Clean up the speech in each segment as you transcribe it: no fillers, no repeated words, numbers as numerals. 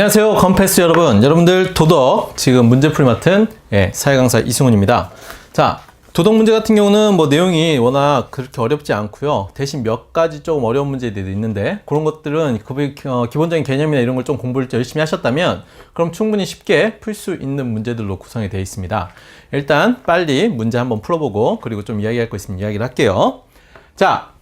안녕하세요 컴패스 여러분. 여러분들 도덕 지금 문제풀이 맡은 사회강사 이승훈입니다. 자, 도덕 문제 같은 경우는 뭐 내용이 워낙 그렇게 어렵지 않고요. 대신 몇 가지 조금 어려운 문제들이 있는데 그런 것들은 기본적인 개념이나 이런 걸 좀 공부를 열심히 하셨다면 그럼 충분히 쉽게 풀 수 있는 문제들로 구성이 되어 있습니다. 일단 빨리 문제 한번 풀어보고 그리고 좀 이야기할 거 있으면 이야기를 할게요. 자,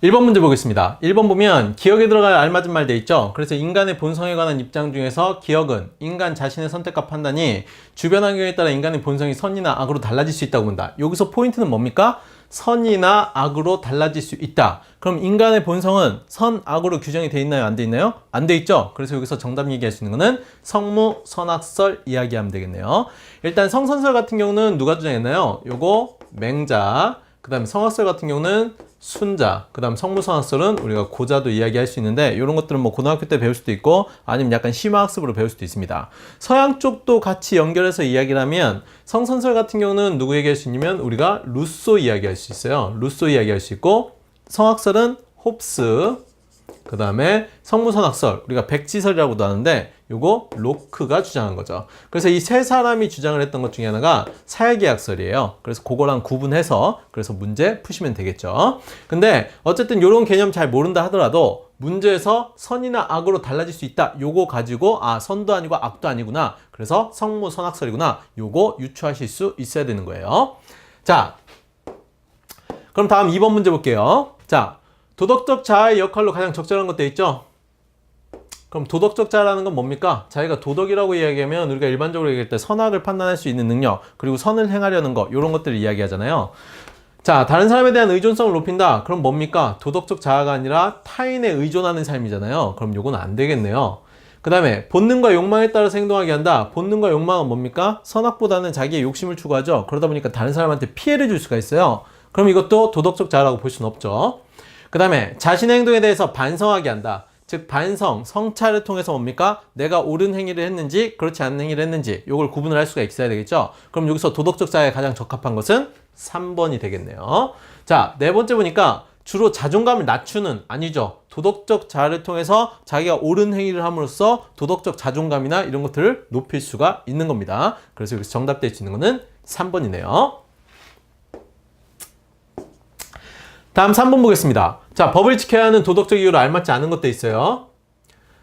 1번 문제 보겠습니다. 1번 보면 기억에 들어갈 알맞은 말 돼 있죠. 그래서 인간의 본성에 관한 입장 중에서 기억은 인간 자신의 선택과 판단이 주변 환경에 따라 인간의 본성이 선이나 악으로 달라질 수 있다고 본다. 여기서 포인트는 뭡니까? 선이나 악으로 달라질 수 있다. 그럼 인간의 본성은 선, 악으로 규정이 돼 있나요? 안 돼 있나요? 안 돼 있죠. 그래서 여기서 정답 얘기할 수 있는 거는 성무, 선악설 이야기하면 되겠네요. 일단 성선설 같은 경우는 누가 주장했나요? 요거 맹자, 그 다음에 성악설 같은 경우는 순자, 그 다음 성무선악설은 우리가 고자도 이야기할 수 있는데 이런 것들은 뭐 고등학교 때 배울 수도 있고 아니면 약간 심화학습으로 배울 수도 있습니다. 서양 쪽도 같이 연결해서 이야기를 하면 성선설 같은 경우는 누구 얘기할 수 있냐면 우리가 루소 이야기할 수 있어요. 루소 이야기할 수 있고 성악설은 홉스, 그 다음에 성무선악설 우리가 백지설이라고도 하는데 요거 로크가 주장한 거죠. 그래서 이 세 사람이 주장을 했던 것 중에 하나가 사회계약설이에요. 그래서 그거랑 구분해서 그래서 문제 푸시면 되겠죠. 근데 어쨌든 요런 개념 잘 모른다 하더라도 문제에서 선이나 악으로 달라질 수 있다. 요거 가지고 아 선도 아니고 악도 아니구나. 그래서 성무선악설이구나. 요거 유추하실 수 있어야 되는 거예요. 자, 그럼 다음 2번 문제 볼게요. 자, 도덕적 자아의 역할로 가장 적절한 것도 있죠. 그럼 도덕적 자아라는 건 뭡니까? 자기가 도덕이라고 이야기하면 우리가 일반적으로 얘기할 때 선악을 판단할 수 있는 능력, 그리고 선을 행하려는 것, 이런 것들을 이야기하잖아요. 자, 다른 사람에 대한 의존성을 높인다. 그럼 뭡니까? 도덕적 자아가 아니라 타인에 의존하는 삶이잖아요. 그럼 요건 안 되겠네요. 그 다음에 본능과 욕망에 따라서 행동하게 한다. 본능과 욕망은 뭡니까? 선악보다는 자기의 욕심을 추구하죠. 그러다 보니까 다른 사람한테 피해를 줄 수가 있어요. 그럼 이것도 도덕적 자아라고 볼 수는 없죠. 그 다음에 자신의 행동에 대해서 반성하게 한다. 즉 반성, 성찰을 통해서 뭡니까? 내가 옳은 행위를 했는지 그렇지 않은 행위를 했는지 이걸 구분을 할 수가 있어야 되겠죠. 그럼 여기서 도덕적 자아에 가장 적합한 것은 3번이 되겠네요. 자, 네 번째 보니까 주로 자존감을 낮추는 아니죠. 도덕적 자아를 통해서 자기가 옳은 행위를 함으로써 도덕적 자존감이나 이런 것들을 높일 수가 있는 겁니다. 그래서 여기서 정답 될 수 있는 거는 3번이네요. 다음 3번 보겠습니다. 자, 법을 지켜야 하는 도덕적 이유로 알맞지 않은 것도 있어요.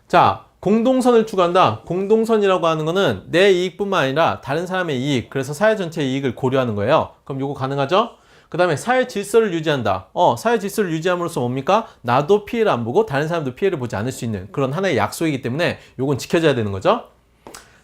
자, 공동선을 추구한다. 공동선이라고 하는 거는 내 이익뿐만 아니라 다른 사람의 이익, 그래서 사회 전체의 이익을 고려하는 거예요. 그럼 요거 가능하죠? 그 다음에 사회 질서를 유지한다. 사회 질서를 유지함으로써 뭡니까? 나도 피해를 안 보고 다른 사람도 피해를 보지 않을 수 있는 그런 하나의 약속이기 때문에 요건 지켜져야 되는 거죠.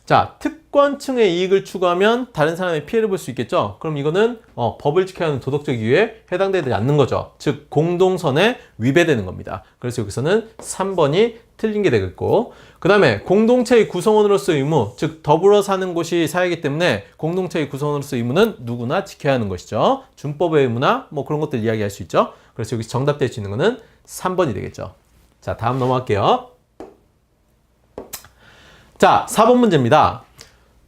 자, 특권층의 이익을 추구하면 다른 사람의 피해를 볼 수 있겠죠. 그럼 이거는 법을 지켜야 하는 도덕적 이유에 해당되지 않는 거죠. 즉 공동선에 위배되는 겁니다. 그래서 여기서는 3번이 틀린 게 되겠고, 그 다음에 공동체의 구성원으로서의 의무, 즉 더불어 사는 곳이 사회이기 때문에 공동체의 구성원으로서의 의무는 누구나 지켜야 하는 것이죠. 준법의 의무나 뭐 그런 것들 이야기할 수 있죠. 그래서 여기서 정답 될 수 있는 거는 3번이 되겠죠. 자, 다음 넘어갈게요. 자, 4번 문제입니다.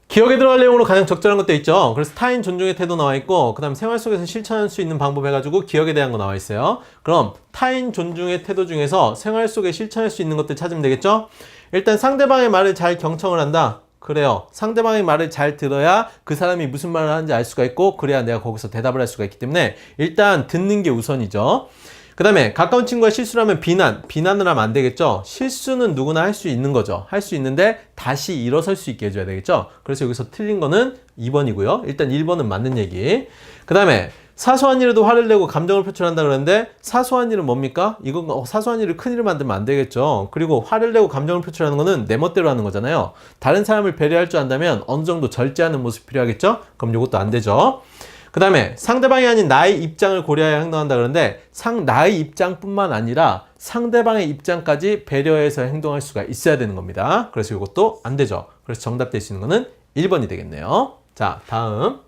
기억에 들어갈 내용으로 가장 적절한 것도 있죠. 그래서 타인 존중의 태도 나와 있고 그 다음 생활 속에서 실천할 수 있는 방법 해가지고 기억에 대한 거 나와 있어요. 그럼 타인 존중의 태도 중에서 생활 속에 실천할 수 있는 것들 찾으면 되겠죠. 일단 상대방의 말을 잘 경청을 한다. 그래요. 상대방의 말을 잘 들어야 그 사람이 무슨 말을 하는지 알 수가 있고 그래야 내가 거기서 대답을 할 수가 있기 때문에 일단 듣는 게 우선이죠. 그 다음에 가까운 친구가 실수를 하면 비난을 하면 안 되겠죠. 실수는 누구나 할 수 있는 거죠. 할 수 있는데 다시 일어설 수 있게 해줘야 되겠죠. 그래서 여기서 틀린 거는 2번이고요. 일단 1번은 맞는 얘기. 그 다음에 사소한 일에도 화를 내고 감정을 표출한다 그러는데 사소한 일은 뭡니까? 이건 사소한 일을 큰일을 만들면 안 되겠죠. 그리고 화를 내고 감정을 표출하는 거는 내 멋대로 하는 거잖아요. 다른 사람을 배려할 줄 안다면 어느 정도 절제하는 모습이 필요하겠죠. 그럼 이것도 안 되죠. 그 다음에 상대방이 아닌 나의 입장을 고려하여 행동한다 그러는데 나의 입장뿐만 아니라 상대방의 입장까지 배려해서 행동할 수가 있어야 되는 겁니다. 그래서 이것도 안 되죠. 그래서 정답 될 수 있는 거는 1번이 되겠네요. 자, 다음.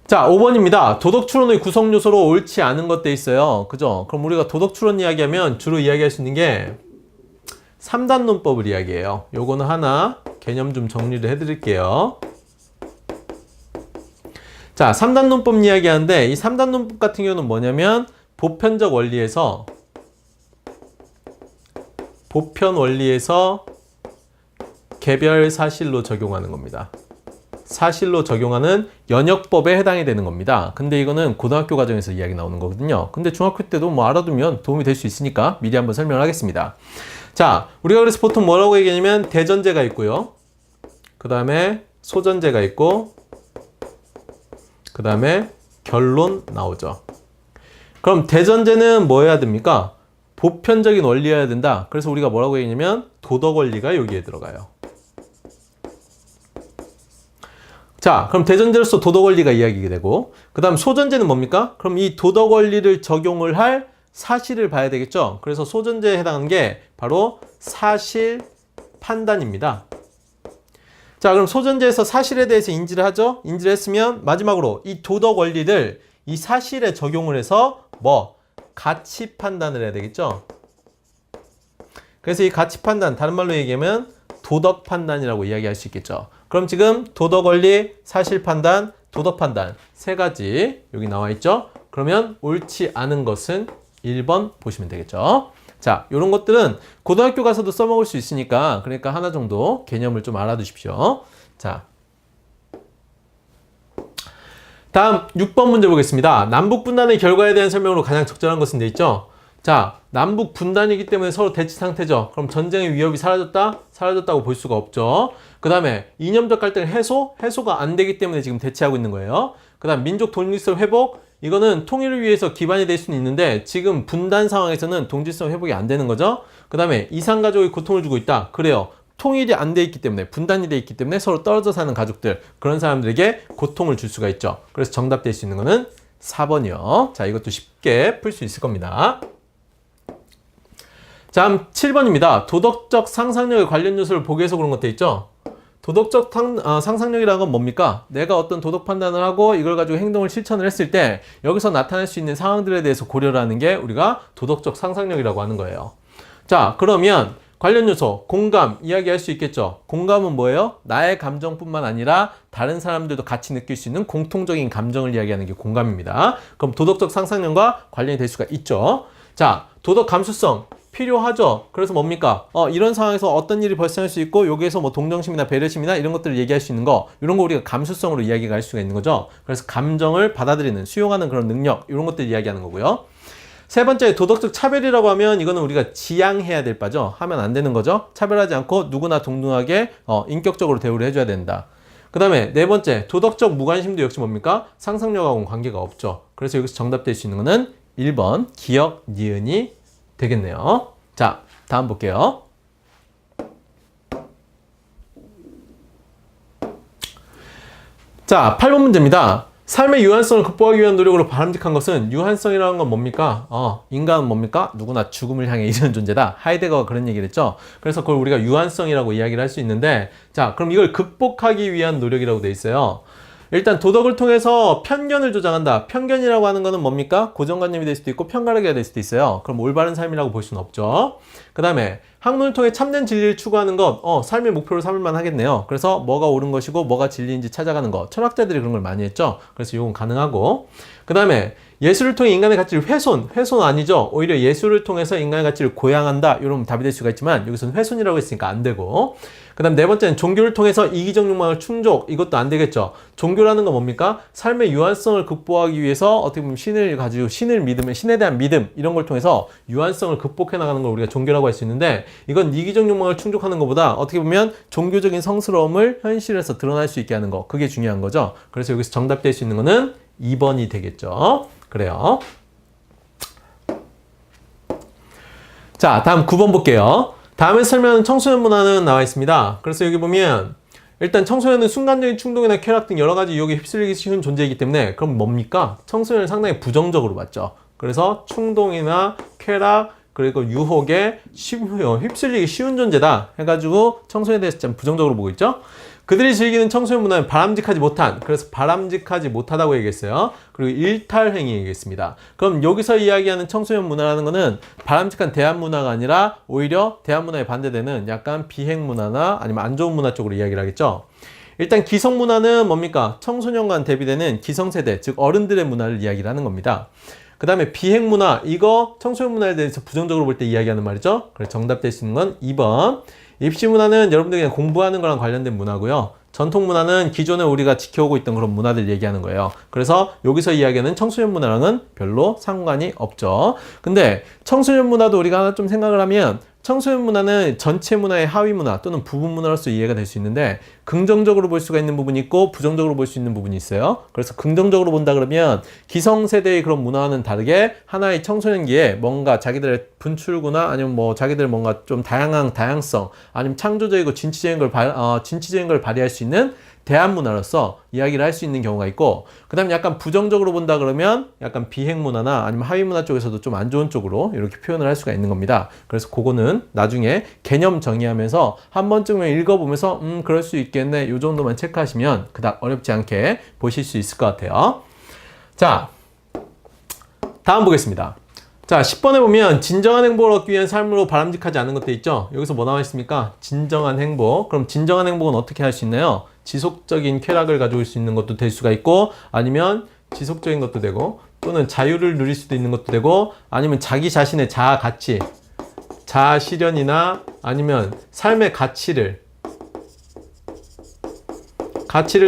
자, 5번입니다. 도덕 추론의 구성 요소로 옳지 않은 것도 있어요. 그죠? 그럼 우리가 도덕 추론 이야기하면 주로 이야기할 수 있는 게 3단 논법을 이야기해요. 요거는 하나 개념 좀 정리를 해드릴게요. 자, 3단 논법 이야기하는데 이 3단 논법 같은 경우는 뭐냐면 보편적 원리에서 보편 원리에서 개별 사실로 적용하는 겁니다. 사실로 적용하는 연역법에 해당이 되는 겁니다. 근데 이거는 고등학교 과정에서 이야기 나오는 거거든요. 근데 중학교 때도 뭐 알아두면 도움이 될 수 있으니까 미리 한번 설명을 하겠습니다. 자, 우리가 그래서 보통 뭐라고 얘기하냐면 대전제가 있고요. 그 다음에 소전제가 있고, 그 다음에 결론 나오죠. 그럼 대전제는 뭐 해야 됩니까? 보편적인 원리여야 된다. 그래서 우리가 뭐라고 얘기하냐면 도덕 원리가 여기에 들어가요. 자, 그럼 대전제로서 도덕 원리가 이야기가 되고, 그 다음 소전제는 뭡니까? 그럼 이 도덕 원리를 적용을 할 사실을 봐야 되겠죠? 그래서 소전제에 해당하는 게 바로 사실 판단입니다. 자, 그럼 소전제에서 사실에 대해서 인지를 하죠? 인지를 했으면 마지막으로 이 도덕 원리를 이 사실에 적용을 해서 가치 판단을 해야 되겠죠? 그래서 이 가치 판단, 다른 말로 얘기하면 도덕 판단이라고 이야기할 수 있겠죠. 그럼 지금 도덕 원리, 사실 판단, 도덕 판단 세 가지 여기 나와 있죠? 그러면 옳지 않은 것은 1번 보시면 되겠죠. 자, 이런 것들은 고등학교 가서도 써먹을 수 있으니까 그러니까 하나 정도 개념을 좀 알아두십시오. 자, 다음 6번 문제 보겠습니다. 남북 분단의 결과에 대한 설명으로 가장 적절한 것은 돼 있죠? 자, 남북 분단이기 때문에 서로 대치 상태죠. 그럼 전쟁의 위협이 사라졌다? 사라졌다고 볼 수가 없죠. 그 다음에 이념적 갈등을 해소가 안 되기 때문에 지금 대치하고 있는 거예요. 그 다음 민족 독립성 회복, 이거는 통일을 위해서 기반이 될 수는 있는데 지금 분단 상황에서는 동질성 회복이 안 되는 거죠. 그 다음에 이산가족이 고통을 주고 있다. 그래요. 통일이 안 돼 있기 때문에, 분단이 돼 있기 때문에 서로 떨어져 사는 가족들, 그런 사람들에게 고통을 줄 수가 있죠. 그래서 정답 될 수 있는 거는 4번이요. 자, 이것도 쉽게 풀 수 있을 겁니다. 다음 7번입니다. 도덕적 상상력의 관련 요소를 보기 위해서 그런 것도 있죠. 도덕적 상상력이라는 건 뭡니까? 내가 어떤 도덕 판단을 하고 이걸 가지고 행동을 실천을 했을 때 여기서 나타날 수 있는 상황들에 대해서 고려를 하는 게 우리가 도덕적 상상력이라고 하는 거예요. 자, 그러면 관련 요소, 공감 이야기할 수 있겠죠. 공감은 뭐예요? 나의 감정뿐만 아니라 다른 사람들도 같이 느낄 수 있는 공통적인 감정을 이야기하는 게 공감입니다. 그럼 도덕적 상상력과 관련이 될 수가 있죠. 자, 도덕 감수성 필요하죠. 그래서 뭡니까? 이런 상황에서 어떤 일이 발생할 수 있고 여기에서 뭐 동정심이나 배려심이나 이런 것들을 얘기할 수 있는 거, 이런 거 우리가 감수성으로 이야기가 할 수가 있는 거죠. 그래서 감정을 받아들이는, 수용하는 그런 능력, 이런 것들 이야기하는 거고요. 세 번째, 도덕적 차별이라고 하면 이거는 우리가 지양해야 될 바죠. 하면 안 되는 거죠. 차별하지 않고 누구나 동등하게 인격적으로 대우를 해줘야 된다. 그 다음에 네 번째, 도덕적 무관심도 역시 뭡니까? 상상력하고는 관계가 없죠. 그래서 여기서 정답 될 수 있는 거는 1번 기억, 니은이 되겠네요. 자, 다음 볼게요. 자, 8번 문제입니다. 삶의 유한성을 극복하기 위한 노력으로 바람직한 것은, 유한성이라는 건 뭡니까? 인간은 뭡니까? 누구나 죽음을 향해 이르는 존재다. 하이데거가 그런 얘기를 했죠. 그래서 그걸 우리가 유한성이라고 이야기를 할 수 있는데, 자, 그럼 이걸 극복하기 위한 노력이라고 돼 있어요. 일단 도덕을 통해서 편견을 조장한다. 편견이라고 하는 거는 뭡니까? 고정관념이 될 수도 있고 편가르기가 될 수도 있어요. 그럼 올바른 삶이라고 볼 수는 없죠. 그 다음에 학문을 통해 참된 진리를 추구하는 것, 삶의 목표로 삼을만 하겠네요. 그래서 뭐가 옳은 것이고 뭐가 진리인지 찾아가는 것, 철학자들이 그런 걸 많이 했죠. 그래서 이건 가능하고, 그 다음에 예술을 통해 인간의 가치를 훼손 아니죠. 오히려 예술을 통해서 인간의 가치를 고양한다. 이러면 답이 될 수가 있지만 여기서는 훼손이라고 했으니까 안 되고, 그 다음 네 번째는 종교를 통해서 이기적 욕망을 충족, 이것도 안 되겠죠. 종교라는 건 뭡니까? 삶의 유한성을 극복하기 위해서 어떻게 보면 신을 가지고 신을 믿으면 신에 대한 믿음, 이런 걸 통해서 유한성을 극복해 나가는 걸 우리가 종교라고 할 수 있는데, 이건 이기적 욕망을 충족하는 것보다 어떻게 보면 종교적인 성스러움을 현실에서 드러날 수 있게 하는 거, 그게 중요한 거죠. 그래서 여기서 정답 될 수 있는 거는 2번이 되겠죠. 그래요. 자, 다음 9번 볼게요. 다음에 설명하는 청소년 문화는 나와 있습니다. 그래서 여기 보면 일단 청소년은 순간적인 충동이나 쾌락 등 여러 가지 유혹에 휩쓸리기 쉬운 존재이기 때문에, 그럼 뭡니까? 청소년을 상당히 부정적으로 봤죠. 그래서 충동이나 쾌락, 그리고 유혹에 휩쓸리기 쉬운 존재다 해가지고 청소년에 대해서 좀 부정적으로 보고 있죠. 그들이 즐기는 청소년 문화는 바람직하지 못한, 그래서 바람직하지 못하다고 얘기했어요. 그리고 일탈행위 얘기했습니다. 그럼 여기서 이야기하는 청소년 문화라는 거는 바람직한 대한 문화가 아니라 오히려 대한 문화에 반대되는 약간 비행 문화나 아니면 안 좋은 문화 쪽으로 이야기를 하겠죠. 일단 기성 문화는 뭡니까? 청소년과 대비되는 기성세대, 즉 어른들의 문화를 이야기를 하는 겁니다. 그 다음에 비행문화, 이거 청소년 문화에 대해서 부정적으로 볼 때 이야기하는 말이죠. 그래서 정답 될 수 있는 건 2번. 입시문화는 여러분들이 그냥 공부하는 거랑 관련된 문화고요. 전통문화는 기존에 우리가 지켜오고 있던 그런 문화들 얘기하는 거예요. 그래서 여기서 이야기하는 청소년 문화랑은 별로 상관이 없죠. 근데 청소년 문화도 우리가 하나 좀 생각을 하면 청소년 문화는 전체 문화의 하위 문화 또는 부분 문화로서 이해가 될 수 있는데 긍정적으로 볼 수가 있는 부분이 있고 부정적으로 볼 수 있는 부분이 있어요. 그래서 긍정적으로 본다 그러면 기성세대의 그런 문화와는 다르게 하나의 청소년기에 뭔가 자기들의 분출구나 아니면 뭐 자기들 뭔가 좀 다양성 아니면 창조적이고 진취적인 걸 발휘할 수 있는 대한 문화로서 이야기를 할 수 있는 경우가 있고, 그 다음에 약간 부정적으로 본다 그러면 약간 비행 문화나 아니면 하위 문화 쪽에서도 좀 안 좋은 쪽으로 이렇게 표현을 할 수가 있는 겁니다. 그래서 그거는 나중에 개념 정의하면서 한 번쯤은 읽어보면서 그럴 수 있겠네 요 정도만 체크하시면 그닥 어렵지 않게 보실 수 있을 것 같아요. 자, 다음 보겠습니다. 자, 10번에 보면 진정한 행복을 얻기 위한 삶으로 바람직하지 않은 것들 있죠? 여기서 뭐 나와 있습니까? 진정한 행복. 그럼 진정한 행복은 어떻게 할 수 있나요? 지속적인 쾌락을 가져올 수 있는 것도 될 수가 있고, 아니면 지속적인 것도 되고, 또는 자유를 누릴 수도 있는 것도 되고, 아니면 자기 자신의 자아 가치, 자아 실현이나 아니면 삶의 가치를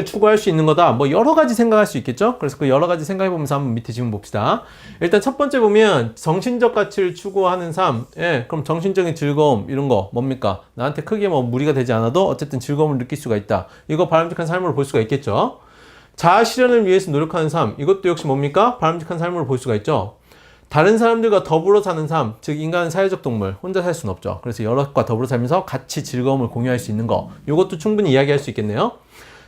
추구할 수 있는 거다. 뭐 여러 가지 생각할 수 있겠죠? 그래서 그 여러 가지 생각해 보면서 한번 밑에 지금 봅시다. 일단 첫 번째 보면 정신적 가치를 추구하는 삶. 예, 그럼 정신적인 즐거움 이런 거 뭡니까? 나한테 크게 뭐 무리가 되지 않아도 어쨌든 즐거움을 느낄 수가 있다. 이거 바람직한 삶으로 볼 수가 있겠죠? 자아 실현을 위해서 노력하는 삶. 이것도 역시 뭡니까? 바람직한 삶으로 볼 수가 있죠. 다른 사람들과 더불어 사는 삶, 즉 인간은 사회적 동물, 혼자 살 수는 없죠. 그래서 여럿과 더불어 살면서 같이 즐거움을 공유할 수 있는 거. 이것도 충분히 이야기할 수 있겠네요.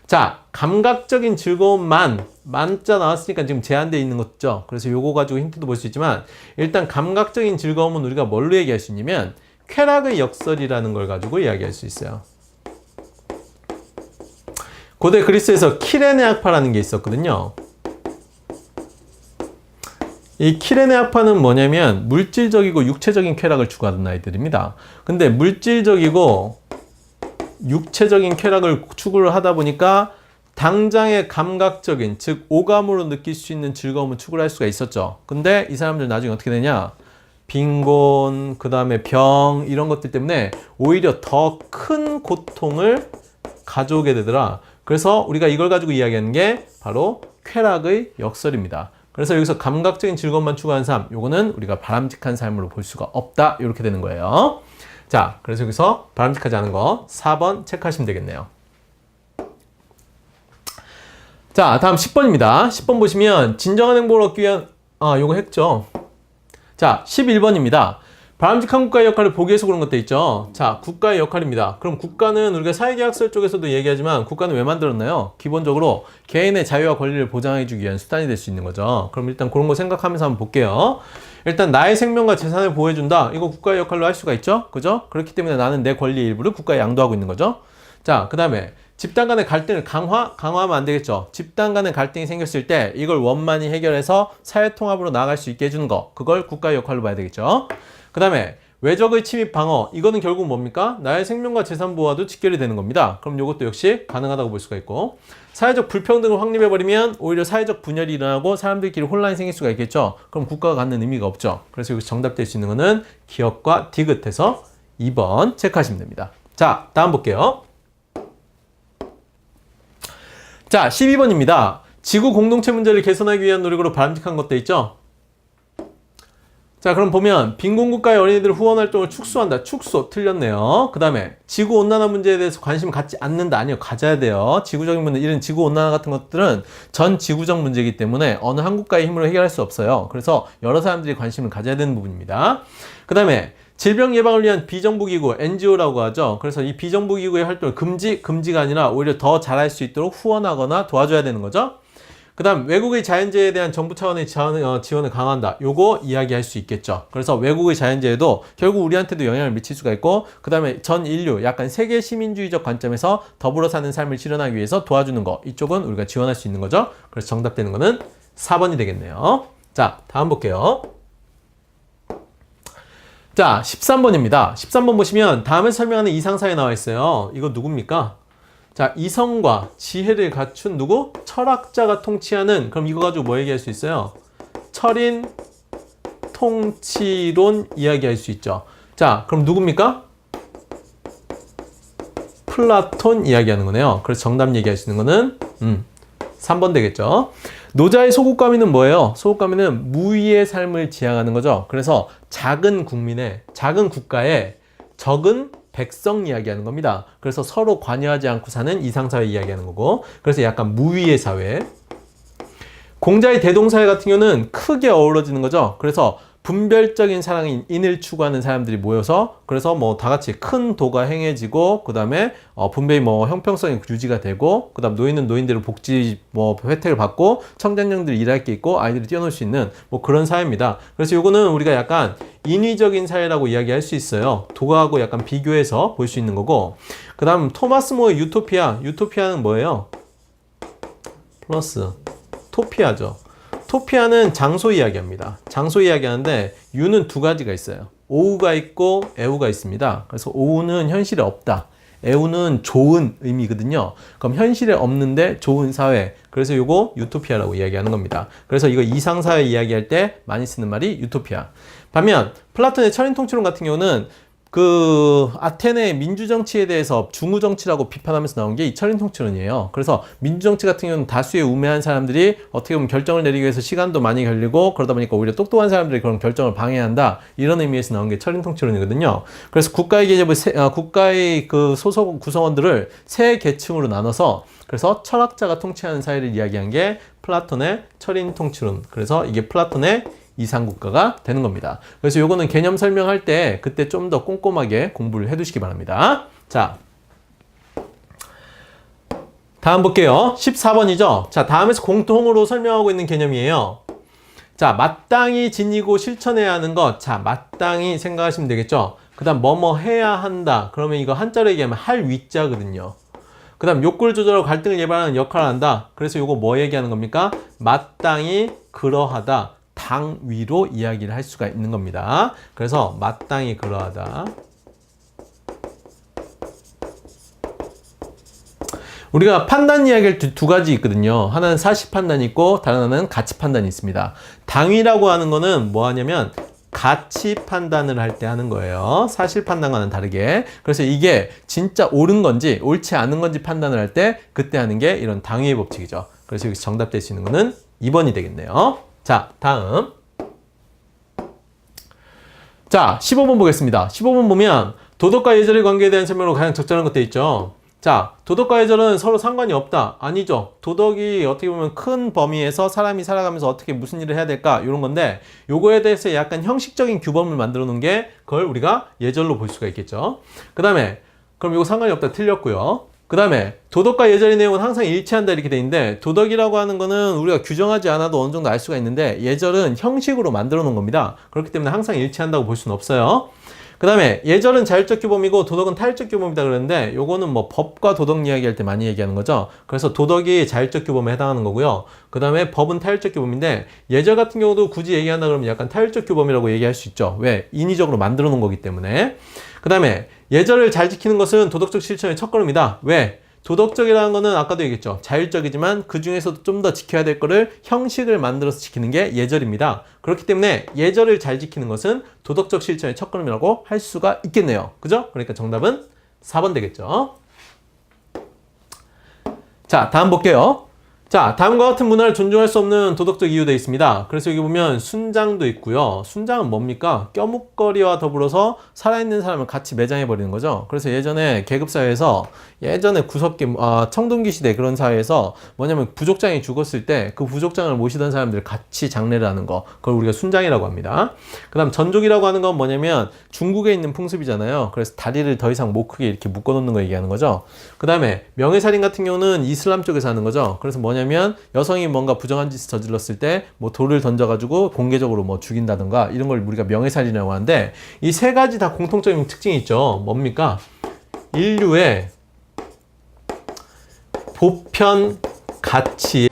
자, 감각적인 즐거움만 만자 나왔으니까 지금 제한되어 있는 거죠. 그래서 요거 가지고 힌트도 볼 수 있지만 일단 감각적인 즐거움은 우리가 뭘로 얘기할 수 있냐면 쾌락의 역설이라는 걸 가지고 이야기할 수 있어요. 고대 그리스에서 키레네아파라는 게 있었거든요. 이 키레네아파는 뭐냐면 물질적이고 육체적인 쾌락을 추구하는 아이들입니다. 근데 물질적이고 육체적인 쾌락을 추구를 하다 보니까 당장의 감각적인, 즉 오감으로 느낄 수 있는 즐거움을 추구를 할 수가 있었죠. 근데 이 사람들 나중에 어떻게 되냐? 빈곤, 그 다음에 병 이런 것들 때문에 오히려 더 큰 고통을 가져오게 되더라. 그래서 우리가 이걸 가지고 이야기하는 게 바로 쾌락의 역설입니다. 그래서 여기서 감각적인 즐거움만 추구하는 삶, 요거는 우리가 바람직한 삶으로 볼 수가 없다. 이렇게 되는 거예요. 자, 그래서 여기서 바람직하지 않은 거 4번 체크하시면 되겠네요. 자, 다음 10번입니다. 10번 보시면 진정한 행복을 얻기 위한 요거 했죠. 자, 11번입니다. 바람직한 국가의 역할을 보기 위해서 그런 것도 있죠. 자, 국가의 역할입니다. 그럼 국가는 우리가 사회계약설 쪽에서도 얘기하지만 국가는 왜 만들었나요? 기본적으로 개인의 자유와 권리를 보장해주기 위한 수단이 될 수 있는 거죠. 그럼 일단 그런 거 생각하면서 한번 볼게요. 일단 나의 생명과 재산을 보호해준다. 이거 국가의 역할로 할 수가 있죠. 그죠? 그렇기 때문에 나는 내 권리의 일부를 국가에 양도하고 있는 거죠. 자, 그 다음에 집단 간의 갈등을 강화하면 안 되겠죠. 집단 간의 갈등이 생겼을 때 이걸 원만히 해결해서 사회통합으로 나아갈 수 있게 해주는 거. 그걸 국가의 역할로 봐야 되겠죠. 그 다음에 외적의 침입 방어. 이거는 결국 뭡니까? 나의 생명과 재산 보호와도 직결이 되는 겁니다. 그럼 이것도 역시 가능하다고 볼 수가 있고, 사회적 불평등을 확립해버리면 오히려 사회적 분열이 일어나고 사람들끼리 혼란이 생길 수가 있겠죠. 그럼 국가가 갖는 의미가 없죠. 그래서 여기서 정답될 수 있는 거는 기업과 디귿해서 2번 체크하시면 됩니다. 자, 다음 볼게요. 자, 12번입니다. 지구 공동체 문제를 개선하기 위한 노력으로 바람직한 것도 있죠. 자, 그럼 보면 빈곤국가의 어린이들 후원 활동을 축소한다. 축소 틀렸네요. 그 다음에 지구온난화 문제에 대해서 관심을 갖지 않는다. 아니요, 가져야 돼요. 지구적인 문제, 이런 지구온난화 같은 것들은 전 지구적 문제이기 때문에 어느 한 국가의 힘으로 해결할 수 없어요. 그래서 여러 사람들이 관심을 가져야 되는 부분입니다. 그 다음에 질병 예방을 위한 비정부기구, NGO라고 하죠. 그래서 이 비정부기구의 활동을 금지가 아니라 오히려 더 잘할 수 있도록 후원하거나 도와줘야 되는 거죠. 그 다음 외국의 자연재해에 대한 정부 차원의 지원을 강화한다. 요거 이야기할 수 있겠죠. 그래서 외국의 자연재해도 결국 우리한테도 영향을 미칠 수가 있고, 그 다음에 전 인류, 약간 세계 시민주의적 관점에서 더불어 사는 삶을 실현하기 위해서 도와주는 거. 이쪽은 우리가 지원할 수 있는 거죠. 그래서 정답되는 거는 4번이 되겠네요. 자, 다음 볼게요. 자, 13번입니다. 13번 보시면 다음에 설명하는 이상사에 나와 있어요. 이거 누굽니까? 자, 이성과 지혜를 갖춘 누구? 철학자가 통치하는, 그럼 이거 가지고 뭐 얘기할 수 있어요? 철인 통치론 이야기할 수 있죠. 자, 그럼 누굽니까? 플라톤 이야기하는 거네요. 그래서 정답 얘기할 수 있는 거는 3번 되겠죠. 노자의 소국가미는 뭐예요? 소국가미는 무위의 삶을 지향하는 거죠. 그래서 작은 국가에 적은 백성 이야기하는 겁니다. 그래서 서로 관여하지 않고 사는 이상사회 이야기하는 거고, 그래서 약간 무위의 사회. 공자의 대동사회 같은 경우는 크게 어우러지는 거죠. 그래서 분별적인 사랑인 인을 추구하는 사람들이 모여서, 그래서 뭐 다 같이 큰 도가 행해지고, 그 다음에 분배의 뭐 형평성이 유지가 되고, 그 다음 노인은 노인대로 복지 뭐 혜택을 받고, 청장년들이 일할 게 있고, 아이들이 뛰어놀 수 있는 뭐 그런 사회입니다. 그래서 요거는 우리가 약간 인위적인 사회라고 이야기할 수 있어요. 도하고 약간 비교해서 볼 수 있는 거고, 그 다음 토마스 모의 유토피아는 뭐예요? 플러스 토피아죠. 토피아는 장소 이야기합니다. 장소 이야기하는데 유는 두 가지가 있어요. 오우가 있고 애우가 있습니다. 그래서 오우는 현실에 없다. 애우는 좋은 의미거든요. 그럼 현실에 없는데 좋은 사회. 그래서 요거 유토피아라고 이야기하는 겁니다. 그래서 이거 이상사회 이야기할 때 많이 쓰는 말이 유토피아. 반면 플라톤의 철인통치론 같은 경우는 그 아테네 민주정치에 대해서 중우정치라고 비판하면서 나온 게 이 철인통치론이에요. 그래서 민주정치 같은 경우는 다수의 우매한 사람들이 어떻게 보면 결정을 내리기 위해서 시간도 많이 걸리고, 그러다 보니까 오히려 똑똑한 사람들이 그런 결정을 방해한다, 이런 의미에서 나온 게 철인통치론이거든요. 그래서 국가의 그 소속 구성원들을 세 계층으로 나눠서, 그래서 철학자가 통치하는 사회를 이야기한 게 플라톤의 철인통치론. 그래서 이게 플라톤의 이상국가가 되는 겁니다. 그래서 요거는 개념 설명할 때 그때 좀 더 꼼꼼하게 공부를 해두시기 바랍니다. 자, 다음 볼게요. 14번이죠. 자, 다음에서 공통으로 설명하고 있는 개념이에요. 자, 마땅히 지니고 실천해야 하는 것. 자, 마땅히 생각하시면 되겠죠. 그 다음 뭐뭐 해야 한다. 그러면 이거 한자로 얘기하면 할 위자거든요. 그 다음 욕구를 조절하고 갈등을 예방하는 역할을 한다. 그래서 요거 뭐 얘기하는 겁니까? 마땅히 그러하다. 당위로 이야기를 할 수가 있는 겁니다. 그래서 마땅히 그러하다. 우리가 판단 이야기를 두 가지 있거든요. 하나는 사실 판단이 있고 다른 하나는 가치 판단이 있습니다. 당위라고 하는 거는 뭐 하냐면 가치 판단을 할 때 하는 거예요. 사실 판단과는 다르게. 그래서 이게 진짜 옳은 건지 옳지 않은 건지 판단을 할 때 그때 하는 게 이런 당위의 법칙이죠. 그래서 여기서 정답 될 수 있는 거는 2번이 되겠네요. 자, 다음. 자, 15번 보겠습니다. 15번 보면 도덕과 예절의 관계에 대한 설명으로 가장 적절한 것들 있죠. 자, 도덕과 예절은 서로 상관이 없다. 아니죠. 도덕이 어떻게 보면 큰 범위에서 사람이 살아가면서 어떻게 무슨 일을 해야 될까? 이런 건데, 요거에 대해서 약간 형식적인 규범을 만들어 놓은 게 그걸 우리가 예절로 볼 수가 있겠죠. 그 다음에, 그럼 이거 상관이 없다. 틀렸고요. 그 다음에 도덕과 예절의 내용은 항상 일치한다 이렇게 돼 있는데, 도덕이라고 하는 거는 우리가 규정하지 않아도 어느 정도 알 수가 있는데 예절은 형식으로 만들어 놓은 겁니다. 그렇기 때문에 항상 일치한다고 볼 수는 없어요. 그 다음에 예절은 자율적 규범이고 도덕은 타율적 규범이다 그러는데, 요거는 뭐 법과 도덕 이야기할 때 많이 얘기하는 거죠. 그래서 도덕이 자율적 규범에 해당하는 거고요. 그 다음에 법은 타율적 규범인데, 예절 같은 경우도 굳이 얘기한다 그러면 약간 타율적 규범이라고 얘기할 수 있죠. 왜? 인위적으로 만들어 놓은 거기 때문에. 그 다음에 예절을 잘 지키는 것은 도덕적 실천의 첫걸음이다. 왜? 도덕적이라는 거는 아까도 얘기했죠. 자율적이지만 그 중에서도 좀 더 지켜야 될 거를 형식을 만들어서 지키는 게 예절입니다. 그렇기 때문에 예절을 잘 지키는 것은 도덕적 실천의 첫걸음이라고 할 수가 있겠네요. 그죠? 그러니까 정답은 4번 되겠죠. 자, 다음 볼게요. 자, 다음과 같은 문화를 존중할 수 없는 도덕적 이유 되어 있습니다. 그래서 여기 보면 순장도 있고요. 순장은 뭡니까? 껴묵거리와 더불어서 살아있는 사람을 같이 매장해버리는 거죠. 그래서 예전에 계급사회에서, 예전에 구석기, 청동기 시대 그런 사회에서 뭐냐면 부족장이 죽었을 때 그 부족장을 모시던 사람들 같이 장례를 하는 거, 그걸 우리가 순장이라고 합니다. 그 다음 전족이라고 하는 건 뭐냐면 중국에 있는 풍습이잖아요. 그래서 다리를 더 이상 못 크게 이렇게 묶어놓는 거 얘기하는 거죠. 그 다음에 명예살인 같은 경우는 이슬람 쪽에서 하는 거죠. 그래서 뭐냐면 여성이 뭔가 부정한 짓을 저질렀을 때 뭐 돌을 던져가지고 공개적으로 뭐 죽인다든가 이런 걸 우리가 명예살인이라고 하는데, 이 세 가지 다 공통적인 특징이 있죠. 뭡니까? 인류의 보편 가치에